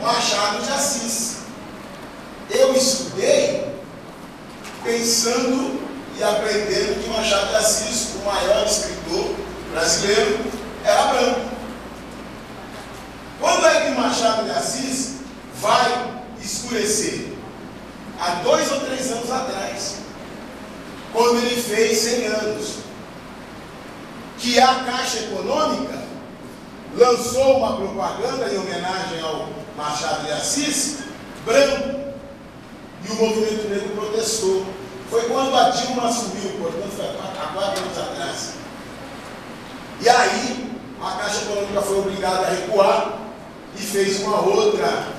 Machado de Assis. Eu estudei pensando e aprendendo que Machado de Assis, o maior escritor brasileiro, era branco. Quando é que Machado de Assis vai escurecer? Há 2 ou 3 anos atrás, quando ele fez 100 anos, que a Caixa Econômica lançou uma propaganda em homenagem ao Machado de Assis, branco, e o movimento negro protestou. Foi quando a Dilma assumiu, portanto foi há 4 anos atrás. E aí a Caixa Econômica foi obrigada a recuar e fez uma outra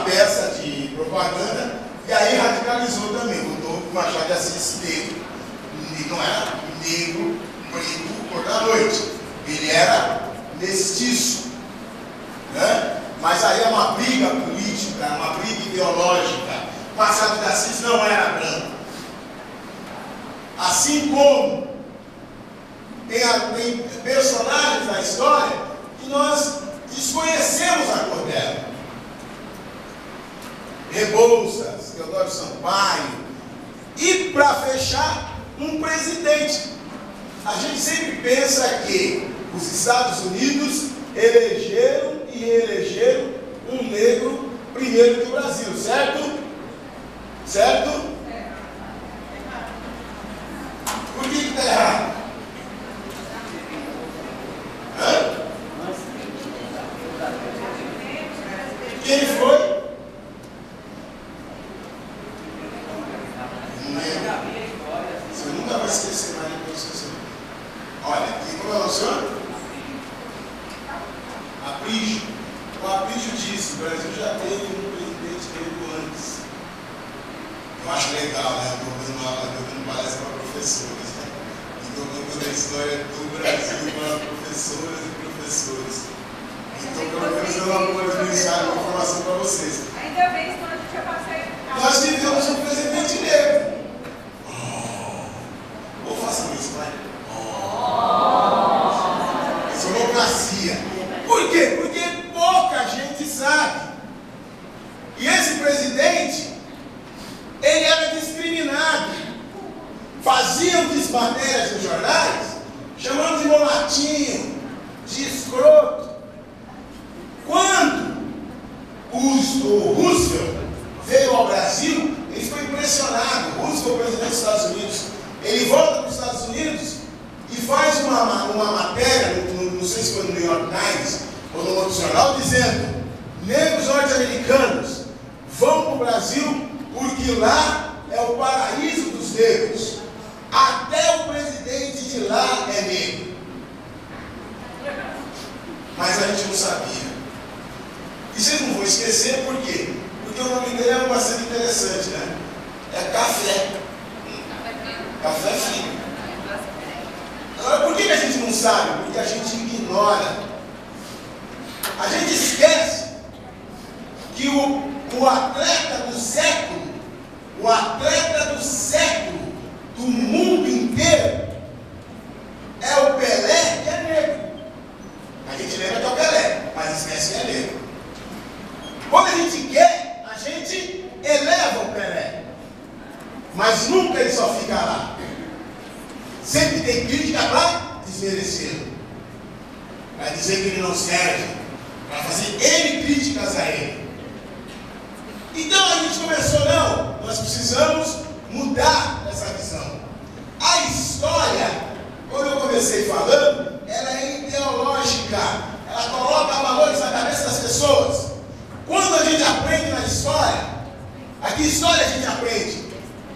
peça de propaganda, e aí radicalizou também, botou o Machado de Assis negro. E não era negro, preto, cor da noite. Ele era mestiço, né? Mas aí é uma briga política, uma briga ideológica. Machado de Assis não era branco. Assim como tem personagens da história que nós desconhecemos a cor dela. Rebouças, Teodoro Sampaio. E para fechar, um presidente. A gente sempre pensa que os Estados Unidos elegeram e reelegeram um negro primeiro que o Brasil, certo? Certo? Por que está errado? Hã? Quem foi? Você nunca vai esquecer mais depois que você... Olha, quem como é o senhor? Aprígio. O Aprígio disse: o Brasil já teve um presidente negro antes. Eu acho legal, né? Eu estou dando palestra para professores, né? E estou contando a história do Brasil para professoras e professores. Então, pelo menos eu não vou deixar uma informação para vocês. Ainda bem, senão a gente ia passar. Nós tivemos um presidente negro. Ou façam isso, vai. Sonocracia. Por quê? Porque pouca gente sabe. E esse presidente, ele era discriminado. Faziam matérias nos jornais, chamando de mulatinho, de escroto. Quando o Roosevelt veio ao Brasil, ele ficou impressionado. O Roosevelt, presidente dos Estados Unidos, ele volta para os Estados Unidos e faz uma matéria, não sei se foi no New York Times ou no outro jornal, dizendo: negros norte-americanos vão para o Brasil porque lá é o paraíso dos negros. Até o presidente de lá é negro. Mas a gente não sabia. E vocês não vão esquecer por quê? Porque o nome dele é bastante interessante, né? É Café. Café Fino. Agora, por que a gente não sabe? Porque a gente ignora. A gente esquece que o atleta do século, do mundo inteiro, é o Pelé, que é negro. A gente lembra que é o Pelé, mas esquece que é negro. Quando a gente quer, a gente eleva o Pelé. Mas nunca ele só fica lá. Sempre tem crítica para desmerecê-lo, para dizer que ele não serve, para fazer N críticas a ele. Então a gente começou, não, nós precisamos mudar essa visão. A história, como eu comecei falando, ela é ideológica, ela coloca valores na cabeça das pessoas. Quando a gente aprende na história, a que história a gente aprende?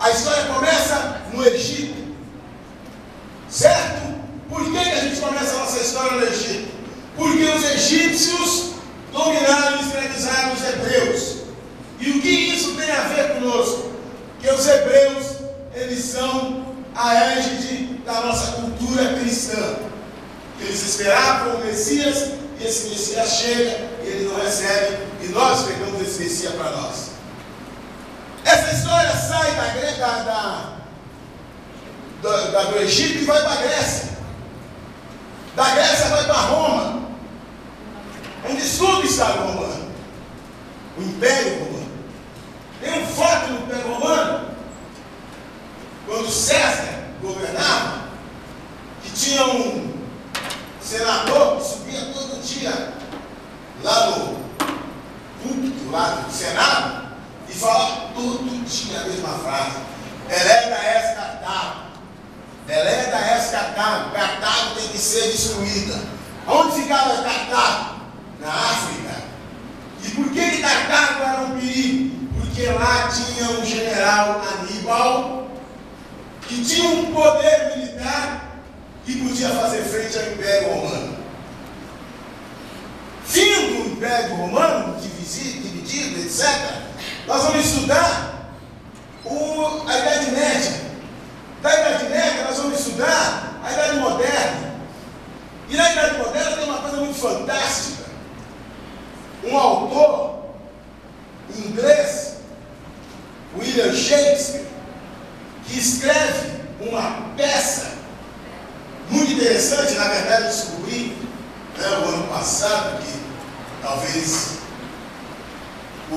A história começa no Egito. Certo? Por que a gente começa a nossa história no Egito? Porque os egípcios dominaram e escravizaram os hebreus. E o que isso tem a ver conosco? Que os hebreus, eles são a égide da nossa cultura cristã. Eles esperavam o Messias, e esse Messias chega, e ele não recebe, e nós pegamos esse Messias para nós. Essa história sai do Egito e vai para a Grécia. Da Grécia vai para Roma, onde tudo está romano. o Império Romano. Tem um fato no Império Romano, quando César governava, que tinha um senador que subia todo dia lá no púlpito, lá do Senado, e falava todo dia a mesma frase: Deleta es Cartago, Deleta es Cartago, Cartago tem que ser destruída. Onde ficava Cartago? Na África. E por que Cartago era um perigo? Porque lá tinha um general Aníbal, que tinha um poder militar que podia fazer frente ao Império Romano. Fim do Império Romano, dividido, etc., nós vamos estudar a Idade Média. Da Idade Média, nós vamos estudar a Idade Moderna. E na Idade Moderna tem uma coisa muito fantástica. Um autor inglês, William Shakespeare, que escreve uma peça muito interessante. Na verdade, eu descobri o ano passado que talvez o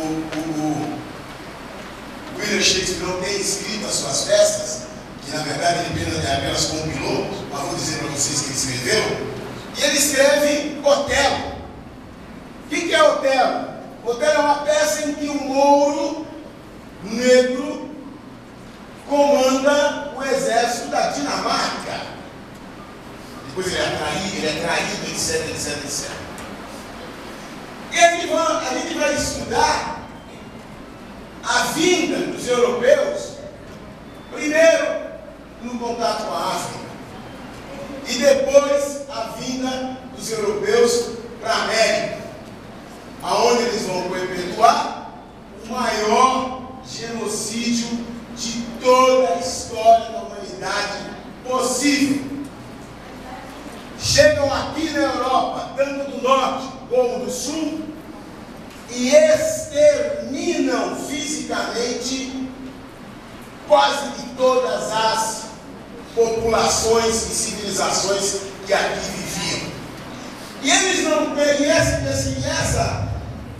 William Shakespeare não tenha escrito as suas peças, que na verdade ele apenas compilou, mas vou dizer para vocês que ele escreveu. E ele escreve Otelo. O que é Otelo? Otelo é uma peça em que um mouro negro comanda o exército da Dinamarca. Depois ele é traído, etc, etc, etc. E a gente vai estudar a vinda dos europeus, primeiro no contato com a África, e depois a vinda dos europeus para a América, aonde eles vão perpetuar o maior genocídio de toda a história da humanidade possível. Chegam aqui na Europa, tanto do norte como do sul, e exterminam fisicamente quase que todas as populações e civilizações que aqui viviam. E eles não têm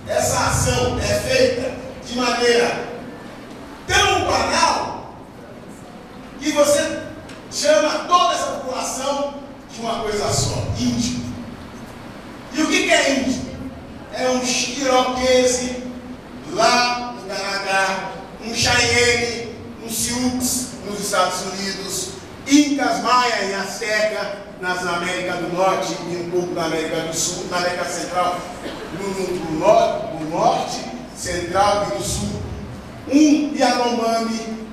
essa ação é feita de maneira tão banal que você chama toda essa população de uma coisa só: índio. E o que é índio? É um Iroquese lá no Canadá, um Cheyenne, um Sioux nos Estados Unidos, Incas, Maia e Azteca na América do Norte e um pouco na América do Sul, na América Central, do Norte, Central e do Sul, um Yanomami,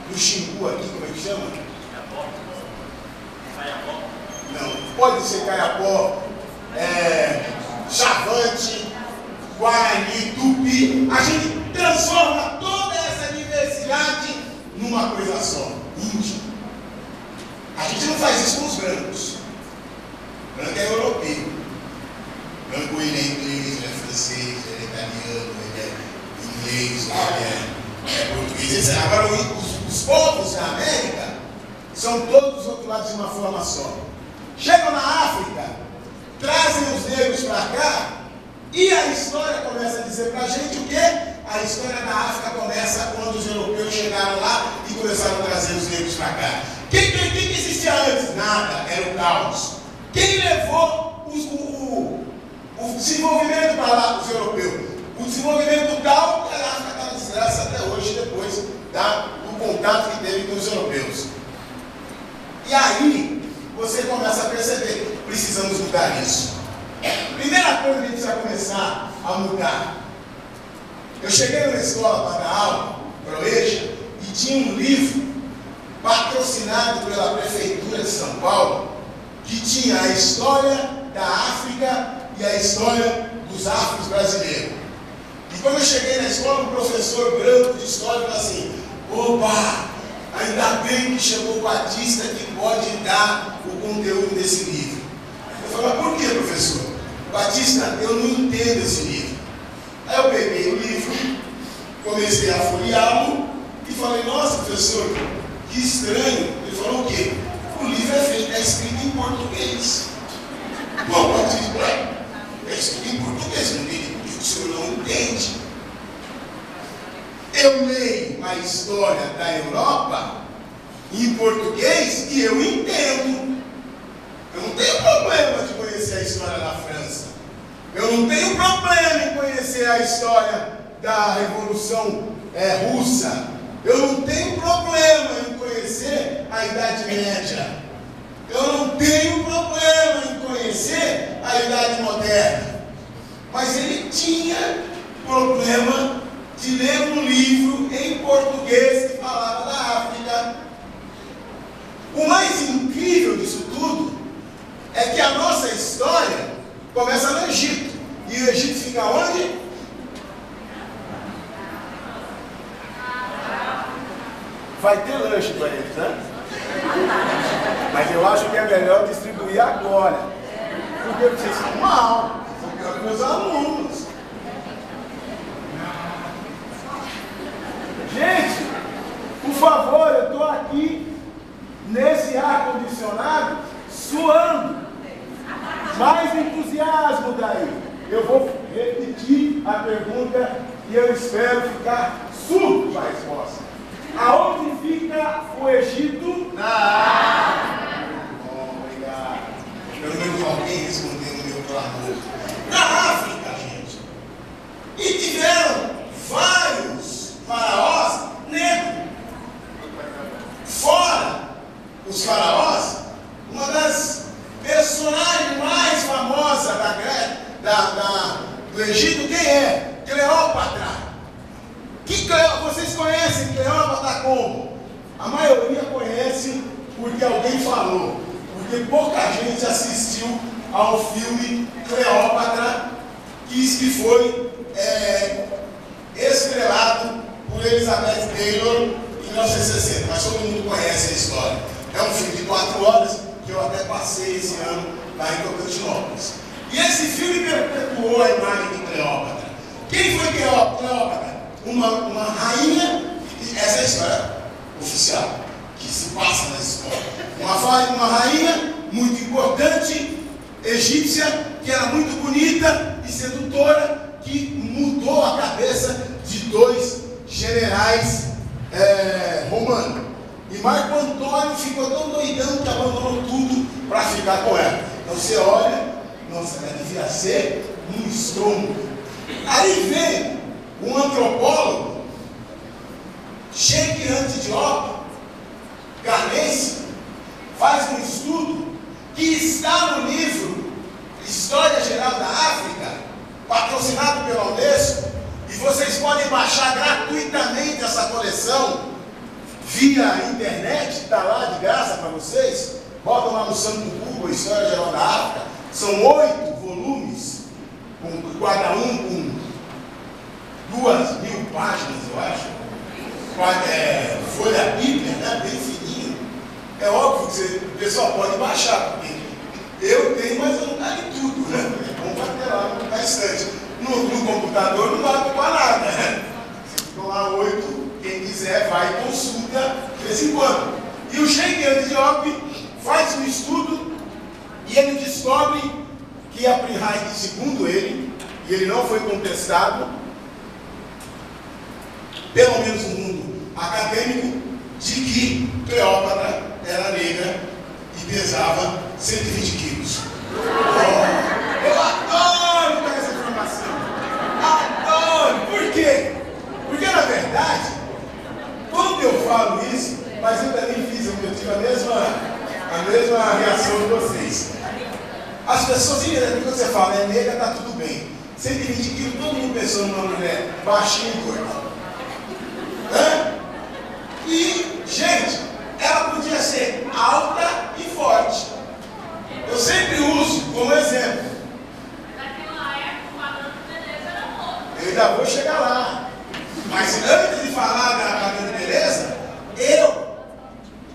do Xingu aqui, como é que chama? Não, pode ser Caiapó, Chavante, Guarani, Tupi. A gente transforma toda essa diversidade numa coisa só: índio. A gente não faz isso com os brancos. Branco é europeu. Branco ele é inglês, ele é francês, ele é italiano, ele é inglês, ele é português. Agora os povos da América são todos rotulados de uma forma só. Chegam na África, trazem os negros para cá, e a história começa a dizer para a gente o quê? A história da África começa quando os europeus chegaram lá e começaram a trazer os negros para cá. O que existia antes? Nada, era o caos. Quem levou o desenvolvimento para lá, os europeus? O desenvolvimento do caos, a África está na desgraça até hoje, depois do contato que teve com os europeus. E aí, você começa a perceber: precisamos mudar isso. Primeira coisa que a gente vai começar a mudar. Eu cheguei na escola para dar aula, Croécia, e tinha um livro patrocinado pela Prefeitura de São Paulo, que tinha a história da África e a história dos afros brasileiros. E quando eu cheguei na escola, um professor branco de história falou assim: opa, ainda bem que chegou o Batista que pode dar o conteúdo desse livro. Eu falei: mas por que, professor? Batista, eu não entendo esse livro. Aí eu peguei o livro, comecei a folheá-lo e falei: nossa, professor, que estranho. Ele falou: o quê? O livro é escrito em português. Bom, Batista, história da Europa em português e eu entendo. Eu não tenho problema de conhecer a história da França. Eu não tenho problema em conhecer a história da Revolução Russa. Eu não tenho problema em conhecer a Idade Média. Eu não tenho problema em conhecer a Idade Moderna. Mas ele tinha problema de ler um livro em português que falava da África. O mais incrível disso tudo é que a nossa história começa no Egito. E o Egito fica onde? Vai ter lanche para eles, né? Mas eu acho que é melhor distribuir agora. Porque vocês são mal. São pior que meus alunos. Gente, por favor, eu estou aqui nesse ar-condicionado suando. Mais entusiasmo daí. Eu vou repetir a pergunta e eu espero ficar surdo com a resposta. Aonde fica o Egito? Na África. Obrigado. Pelo menos alguém respondeu o meu clamor. Na África, gente. E tiveram vários faraós negros. Fora os faraós, uma das personagens mais famosas do Egito, quem é? Cleópatra. Vocês conhecem Cleópatra como? A maioria conhece porque alguém falou. Porque pouca gente assistiu ao filme Cleópatra, que foi estrelado por Elizabeth Taylor em 1960. Mas todo mundo conhece a história. É um filme de 4 horas que eu até passei esse ano lá em Tocantinópolis. E esse filme perpetuou a imagem de Cleópatra. Quem foi Cleópatra? Uma rainha, essa é a história oficial, que se passa na história. Uma rainha muito importante, egípcia, que era muito bonita e sedutora, que mudou a cabeça de 2 generais romanos. E Marco Antônio ficou tão doidão que abandonou tudo para ficar com ela. Então você olha, nossa, ela devia ser um estômago. Aí vem um antropólogo, Sheikh Anta Diop, ganense, faz um estudo que está no livro História Geral da África, patrocinado pela Unesco, e vocês podem baixar gratuitamente essa coleção via internet, está lá de graça para vocês. Botam lá no santo Google História Geral da África. São 8 volumes, cada um com 2.000 páginas, eu acho. Folha bíblia, né? Bem fininho. É óbvio que o pessoal pode baixar, porque eu tenho, mas eu não caio tudo, né? Vamos bater lá na estante. No computador não vai ocupar nada, né? Estão lá 8, quem quiser vai e consulta de vez em quando. E o Sheikh Anta Diop faz um estudo e ele descobre que a Pri-Haid, segundo ele, e ele não foi contestado, pelo menos no mundo acadêmico, de que Cleópatra era negra e pesava 120 quilos. Eu adoro dar essa informação. Adoro! Por quê? Porque na verdade, quando eu falo isso, mas eu também eu tive a mesma reação de vocês. As pessoas, quando você fala é negra, está tudo bem. 120 quilos, todo mundo pensou numa mulher baixinha e gorda. E, gente, ela podia ser alta e forte. Eu sempre uso como exemplo. Naquela época, o Adão de Beleza era louco. Eu ainda vou chegar lá. Mas antes de falar da Adão de Beleza, eu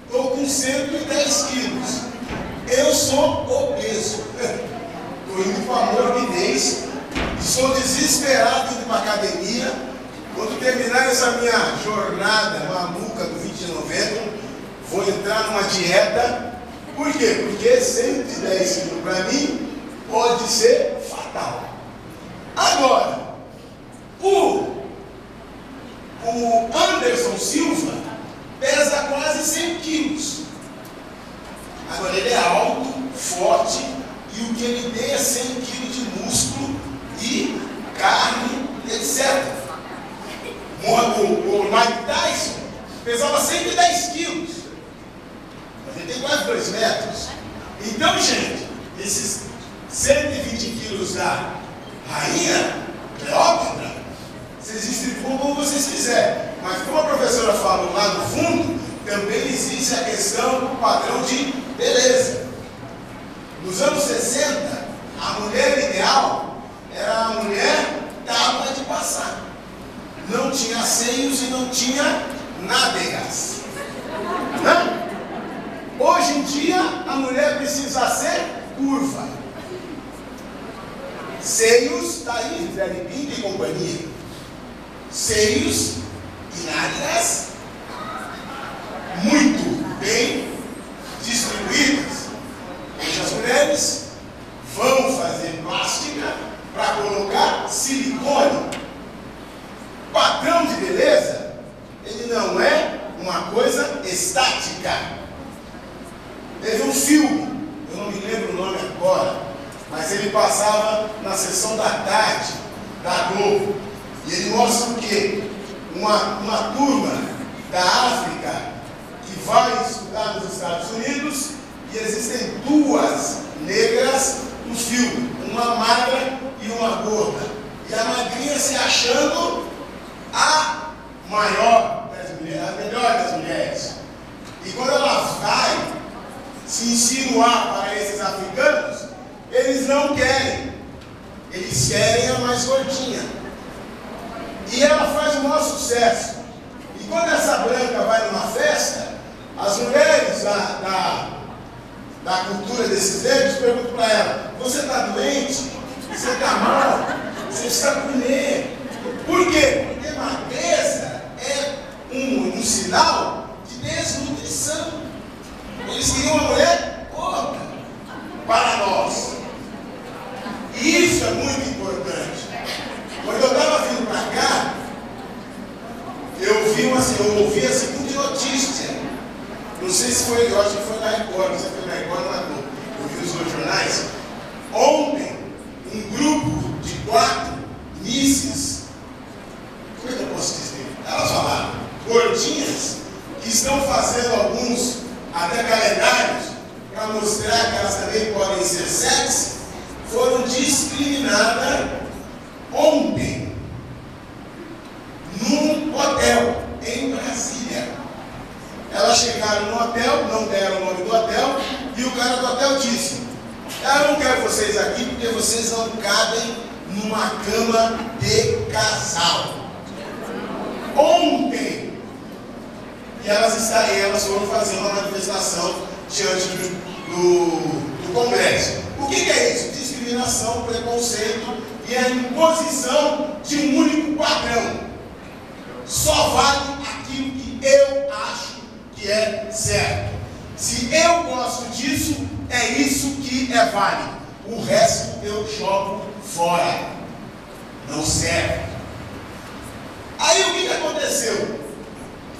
estou com 110 quilos. Eu sou obeso. Estou indo para a morbidez. Estou desesperado indo para a academia. Quando terminar essa minha jornada maluca do 20 de novembro, vou entrar numa dieta. Por quê? Porque 110 quilos para mim pode ser fatal. Agora, o Anderson Silva pesa quase 100 quilos. Agora ele é alto, forte, e o que ele tem é 100 quilos de músculo e carne, etc. O Mike Tyson pesava 110 quilos. Mas ele tem quase 2 metros. Então, gente, esses 120 quilos da rainha Cleópatra, vocês distribuem como vocês quiserem. Mas como a professora falou lá no fundo, também existe a questão do padrão de beleza. Nos anos 60, a mulher ideal era a mulher tábua de passar. Não tinha seios e não tinha nádegas. Não? Hoje em dia, a mulher precisa ser curva. Seios, está aí, Fred Pinto e companhia. Seios e nádegas muito bem distribuídas. Hoje as mulheres vão fazer plástica para colocar silicone. Padrão de beleza, ele não é uma coisa estática. Teve um filme, eu não me lembro o nome agora, mas ele passava na sessão da tarde da Globo. E ele mostra o quê? Uma turma da África que vai estudar nos Estados Unidos, e existem 2 negras no filme, uma magra e uma gorda. E a magrinha se achando a maior das mulheres, a melhor das mulheres. E quando ela vai se insinuar para esses africanos, eles não querem. Eles querem a mais gordinha. E ela faz o maior sucesso. E quando essa branca vai numa festa, as mulheres da cultura desses negros perguntam para ela: você está doente? Você está mal? Você precisa comer. Por quê? Porque magreza é um sinal de desnutrição. Eles queriam uma mulher gorda para nós. E isso é muito importante. Quando eu estava vindo para cá, eu ouvi a seguinte notícia. Não sei se foi, eu acho que foi na Record, não sei se foi na Record ou na Globo. Eu vi os dois jornais. Ontem, um grupo de 4 misses, como é que eu posso dizer? Elas falaram, gordinhas, que estão fazendo alguns até calendários para mostrar que elas também podem ser sexy, foram discriminadas ontem num hotel em Brasília. Elas chegaram no hotel, não deram o nome do hotel, e o cara do hotel disse: eu não quero vocês aqui porque vocês não cabem numa cama de casal. Ontem. E elas foram fazer uma manifestação diante do Congresso. O que é isso? Discriminação, preconceito e a imposição de um único padrão. Só vale aquilo que eu acho que é certo. Se eu gosto disso, é isso que é válido. O resto eu jogo fora. Não serve. Aí o que aconteceu?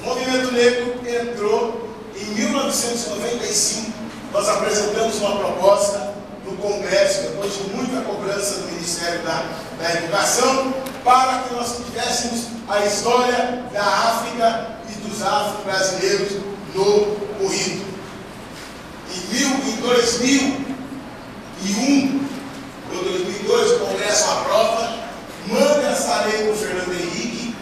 O movimento negro entrou em 1995. Nós apresentamos uma proposta no Congresso, depois de muita cobrança do Ministério da Educação, para que nós tivéssemos a história da África e dos afro-brasileiros no currículo. Em 2001 ou 2002, o Congresso aprova, manda essa lei para o Fernando Henrique,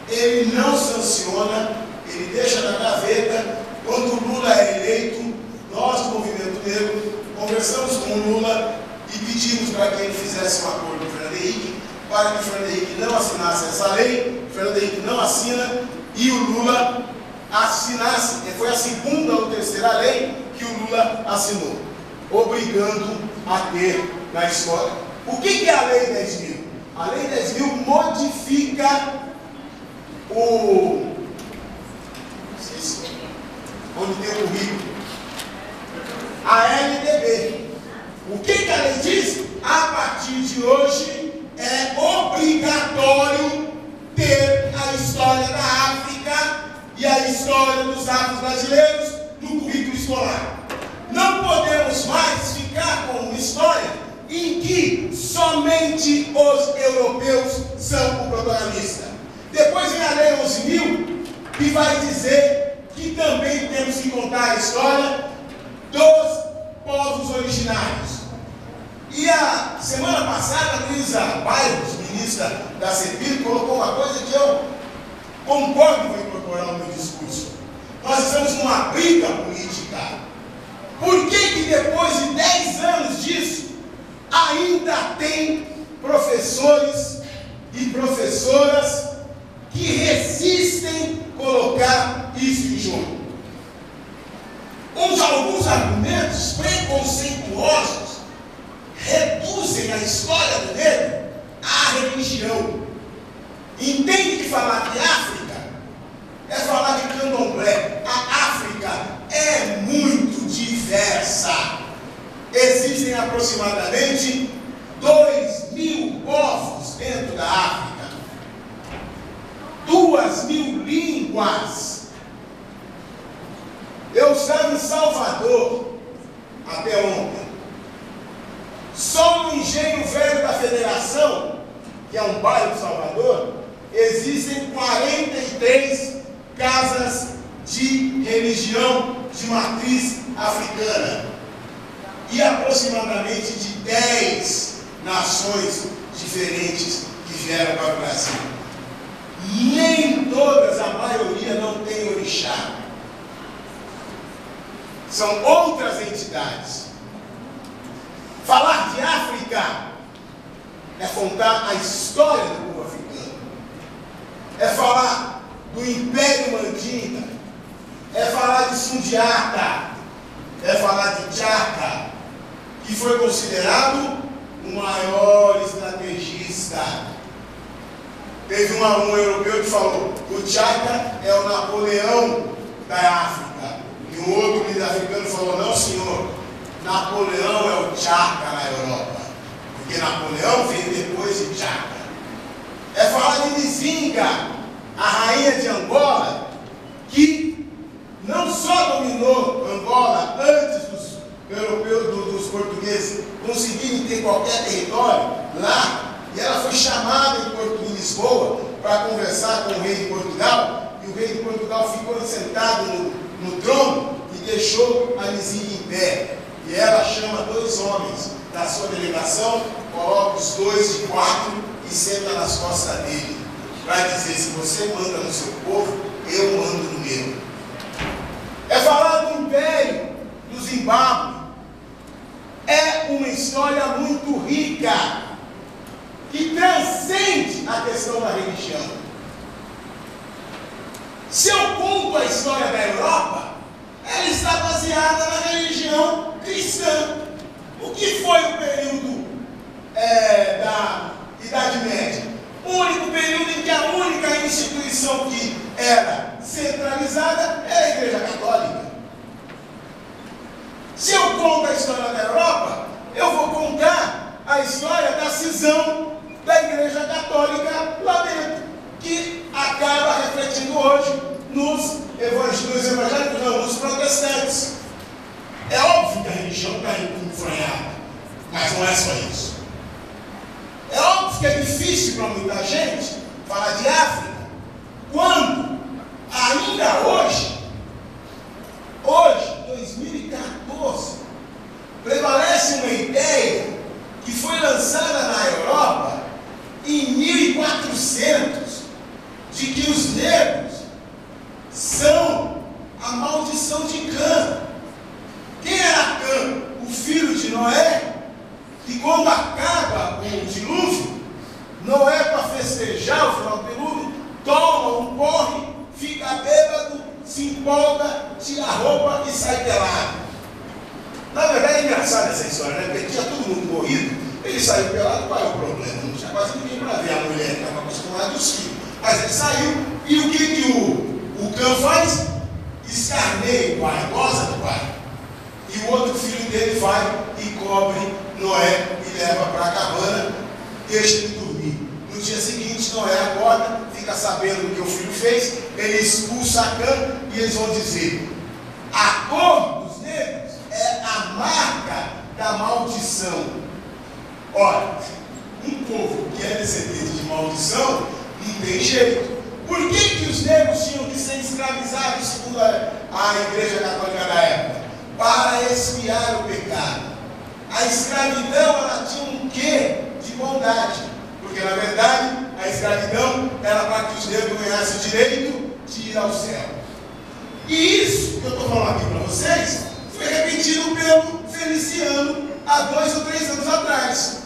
ele não sanciona, ele deixa na gaveta. Quando o Lula é eleito, nós do Movimento Negro conversamos com o Lula e pedimos para que ele fizesse um acordo com o Fernando Henrique, para que o Fernando Henrique não assinasse essa lei. O Fernando Henrique não assina e o Lula assinasse. Foi a segunda ou terceira lei que o Lula assinou, obrigando a ter na escola. O que é a Lei 10.000? A Lei 10.000 modifica onde tem o currículo, a LDB. O que a lei diz? A partir de hoje é obrigatório ter a história da África brasileiros no currículo escolar. Não podemos mais ficar com uma história em que somente os europeus são o protagonista. Depois vem a Lei 11.000, que vai dizer que também temos que contar a história dos povos originários. E a semana passada, a Luísa Bairros, ministra da CEPIR, colocou uma coisa que eu concordo e vou incorporar no meu discurso. Nós estamos numa briga política. Por que depois de 10 anos disso, ainda tem professores e professoras que resistem colocar isso em jogo? Alguns argumentos preconceituosos reduzem a história do negro à religião. Entende que falar de África é falar de candomblé. A África é muito diversa. Existem aproximadamente 2.000 povos dentro da África, 2.000 línguas. Eu estava em Salvador até ontem. Só no Engenho Velho da Federação, que é um bairro de Salvador, existem 43 casas de religião de matriz africana e aproximadamente de 10 nações diferentes que vieram para o Brasil. Nem todas, a maioria não tem orixá. São outras entidades. Falar de África é contar a história do povo africano. É falar do Império Mandinga. É falar de Sundiata. É falar de Tchaka, que foi considerado o maior estrategista. Teve um europeu que falou: o Tchaka é o Napoleão da África. E um outro líder africano falou: não, senhor, Napoleão é o Tchaka na Europa, porque Napoleão veio depois de Tchaka. É falar de Nzinga, a rainha de Angola, que não só dominou Angola antes dos europeus, dos portugueses conseguirem ter qualquer território lá, e ela foi chamada em Lisboa para conversar com o rei de Portugal, e o rei de Portugal ficou sentado no trono e deixou a Nzinga em pé. E ela chama 2 homens da sua delegação, coloca os 2 de 4 e senta nas costas dele, para dizer: se você manda no seu povo, eu mando no meu. É falar do Império do Zimbábue. É uma história muito rica, que transcende a questão da religião. Se eu conto a história da Europa, ela está baseada na religião cristã. O que foi o período da Idade Média? O único período em que a única instituição que era centralizada era a Igreja Católica. Se eu conto a história da Europa, eu vou contar a história da cisão da Igreja Católica lá dentro, que acaba refletindo hoje nos evangélicos, não, nos protestantes. É óbvio que a religião está enfranhada, mas não é só isso. É óbvio que é difícil para muita gente falar de África, quando ainda hoje, 2014, prevalece uma ideia que foi lançada na Europa em 1400, de que os negros são a maldição de Cã. Quem era Cã? O filho de Noé, que quando acaba o dilúvio, Noé, para festejar o final do dilúvio, toma um porre, fica bêbado, se empolga, tira a roupa e sai pelado. Na verdade é engraçada essa história, né? Porque tinha todo mundo morrido, ele saiu pelado. Qual é o problema? Não tinha quase ninguém para ver a mulher que estava acostumada dos filhos. Mas ele saiu, e o que o Cã faz? Escarneia o pai, goza do pai. E o outro filho dele vai e cobre Noé e leva para a cabana, deixa ele dormir. No dia seguinte, Noé acorda, fica sabendo o que o filho fez, ele expulsa a Cã, e eles vão dizer: A cor dos negros é a marca da maldição. Ora, um povo que é descendente de maldição não tem jeito. Por que os negros tinham que ser escravizados, segundo a Igreja Católica da época? Para expiar o pecado. A escravidão, ela tinha um quê de bondade? Porque, na verdade, a escravidão era para que os negros ganhassem o direito de ir ao céu. E isso que eu estou falando aqui para vocês foi repetido pelo Feliciano há 2 ou 3 anos atrás.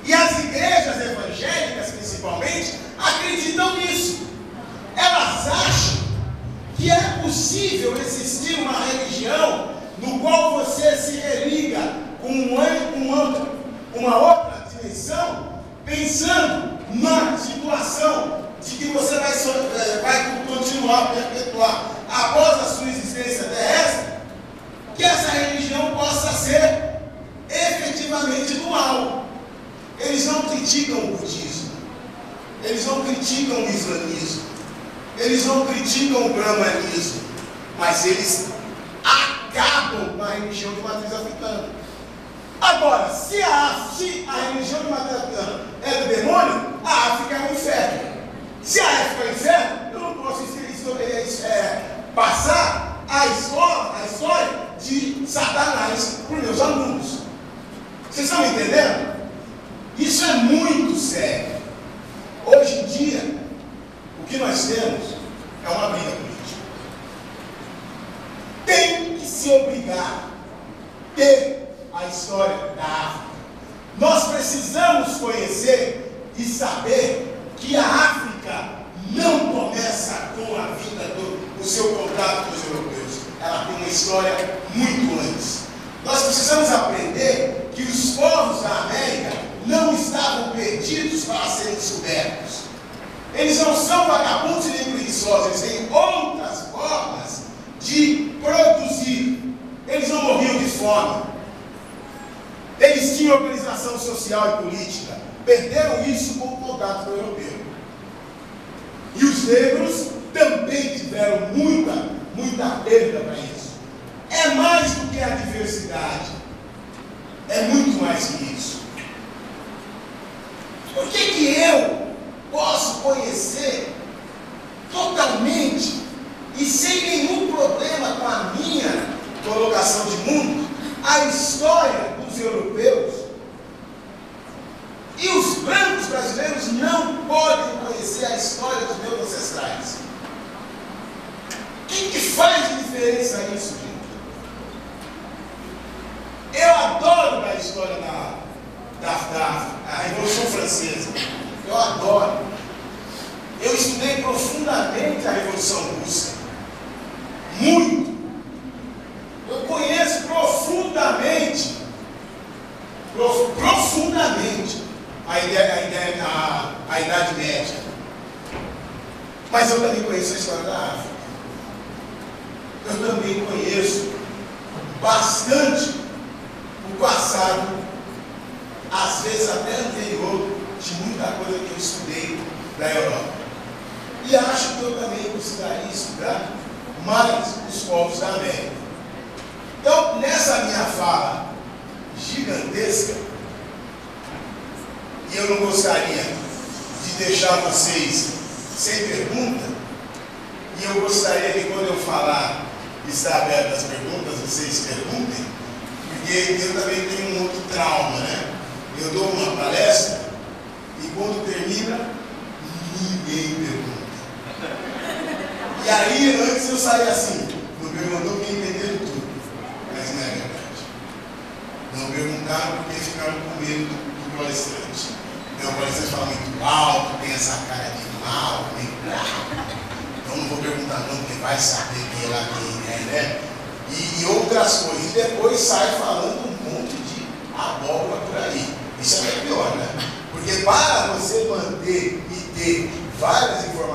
E as igrejas evangélicas, principalmente, acreditam nisso. Elas acham que é possível existir uma religião no qual você se religa com uma outra dimensão, pensando na situação de que você vai continuar, perpetuar após a sua existência terrestre, que essa religião possa ser efetivamente do mal. Eles não criticam o budismo, eles não criticam o islamismo, eles não criticam o brahmanismo, mas eles acabam com a religião de matriz africana. Agora, se a religião de matriz africana é do demônio, a África é um inferno. Se a África é um inferno, eu não posso passar a história de Satanás para os meus alunos. Vocês estão entendendo? Isso é muito sério. Hoje em dia, o que nós temos é uma briga política. Tem que se obrigar a ter a história da África. Nós precisamos conhecer e saber que a África não começa com a vinda do seu contato com os europeus. Ela tem uma história muito antes. Nós precisamos aprender que os povos da América não estavam perdidos para serem descobertos. Eles não são vagabundos e nem preguiçosos, eles têm outras formas de produzir. Eles não morriam de fome. Eles tinham organização social e política. Perderam isso com o contato com o europeu. E os negros também tiveram muita perda para isso. É mais do que a diversidade. É muito mais que isso. Por que eu posso conhecer totalmente e sem nenhum problema com a minha colocação de mundo a história dos europeus e os brancos brasileiros não podem conhecer a história dos meus ancestrais? O que faz de diferença isso, gente? Eu adoro a história da Revolução Francesa. Eu adoro. Eu estudei profundamente a Revolução Russa. Muito. Eu conheço profundamente a Idade Média. Mas eu também conheço a história da África. Eu também conheço bastante o passado, às vezes até anterior, de muita coisa que eu estudei da Europa. E acho que eu também precisaria estudar mais os povos da América. Então, nessa minha fala gigantesca, e eu não gostaria de deixar vocês sem pergunta, e eu gostaria que quando eu falar, está aberto as perguntas, vocês perguntem, porque eu também tenho um outro trauma, né? Eu dou uma palestra e quando termina, ninguém pergunta. E aí, antes eu saía assim, não perguntou quem entendeu tudo. Mas não é verdade. Não perguntaram porque ficaram com medo do palestrante. Então, o palestrante fala muito alto, tem essa cara de mal, meio bravo. Então não vou perguntar não, porque vai saber quem é lá quem é, né? E outras coisas. E depois sai falando um monte de abóbora por aí. Isso é pior, né? Porque para você manter e ter várias informações,